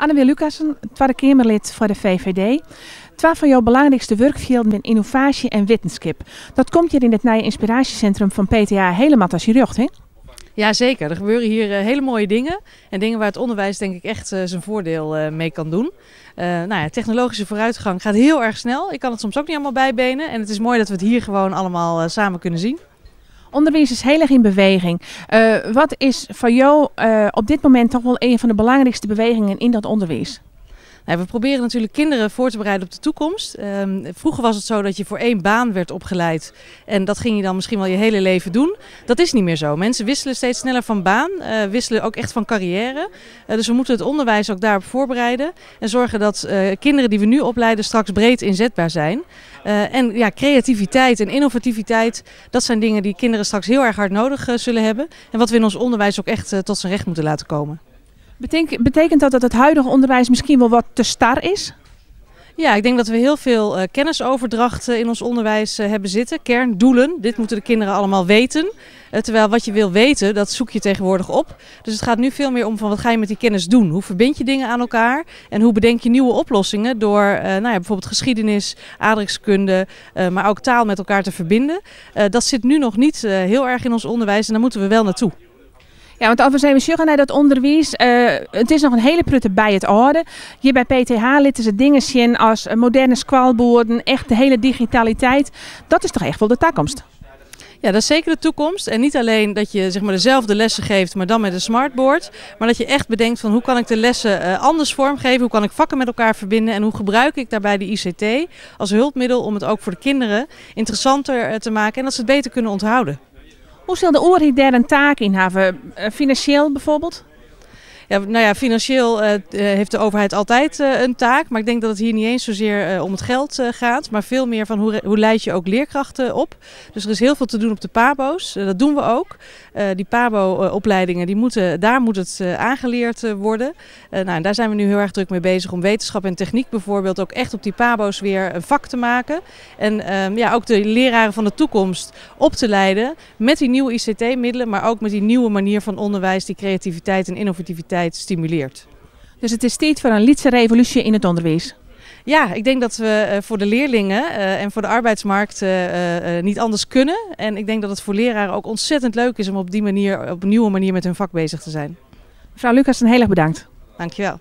Anne-Wil Lucassen, Tweede Kamerlid voor de VVD. Twee van jouw belangrijkste werkvelden zijn innovatie en wetenschap. Dat komt hier in het nieuwe inspiratiecentrum van PTA helemaal als je rug, hè? Ja, zeker. Er gebeuren hier hele mooie dingen. En dingen waar het onderwijs denk ik echt zijn voordeel mee kan doen. Technologische vooruitgang gaat heel erg snel. Ik kan het soms ook niet allemaal bijbenen. En het is mooi dat we het hier gewoon allemaal samen kunnen zien. Onderwijs is heel erg in beweging. Wat is voor jou op dit moment toch wel een van de belangrijkste bewegingen in dat onderwijs? We proberen natuurlijk kinderen voor te bereiden op de toekomst. Vroeger was het zo dat je voor één baan werd opgeleid. En dat ging je dan misschien wel je hele leven doen. Dat is niet meer zo. Mensen wisselen steeds sneller van baan. Wisselen ook echt van carrière. Dus we moeten het onderwijs ook daarop voorbereiden. En zorgen dat kinderen die we nu opleiden straks breed inzetbaar zijn. Creativiteit en innovativiteit, dat zijn dingen die kinderen straks heel erg hard nodig zullen hebben. En wat we in ons onderwijs ook echt tot zijn recht moeten laten komen. Betekent dat het huidige onderwijs misschien wel wat te star is? Ja, ik denk dat we heel veel kennisoverdracht in ons onderwijs hebben zitten. Kerndoelen, dit moeten de kinderen allemaal weten. Terwijl wat je wil weten, dat zoek je tegenwoordig op. Dus het gaat nu veel meer om van wat ga je met die kennis doen? Hoe verbind je dingen aan elkaar? En hoe bedenk je nieuwe oplossingen door bijvoorbeeld geschiedenis, aardrijkskunde, maar ook taal met elkaar te verbinden. Dat zit nu nog niet heel erg in ons onderwijs en daar moeten we wel naartoe. Ja, want als we zijn zoeken naar dat onderwijs, het is nog een hele prutte bij het orde. Hier bij PTH laten ze dingen zien als moderne squalboarden, echt de hele digitaliteit. Dat is toch echt wel de toekomst? Ja, dat is zeker de toekomst. En niet alleen dat je zeg maar dezelfde lessen geeft, maar dan met een smartboard. Maar dat je echt bedenkt van hoe kan ik de lessen anders vormgeven, hoe kan ik vakken met elkaar verbinden en hoe gebruik ik daarbij de ICT als hulpmiddel om het ook voor de kinderen interessanter te maken en dat ze het beter kunnen onthouden. Hoe zal de overheid daar een taak in hebben? Financieel bijvoorbeeld? Ja, financieel heeft de overheid altijd een taak. Maar ik denk dat het hier niet eens zozeer om het geld gaat. Maar veel meer van hoe leid je ook leerkrachten op. Dus er is heel veel te doen op de PABO's. Dat doen we ook. Die PABO-opleidingen, daar moet het aangeleerd worden. En daar zijn we nu heel erg druk mee bezig om wetenschap en techniek bijvoorbeeld ook echt op die PABO's weer een vak te maken. En ook de leraren van de toekomst op te leiden met die nieuwe ICT-middelen. Maar ook met die nieuwe manier van onderwijs die creativiteit en innovativiteit stimuleert. Dus het is tijd voor een lietse revolutie in het onderwijs? Ja, ik denk dat we voor de leerlingen en voor de arbeidsmarkt niet anders kunnen. En ik denk dat het voor leraren ook ontzettend leuk is om op die manier, op een nieuwe manier met hun vak bezig te zijn. Mevrouw Lucassen, heel erg bedankt. Dankjewel.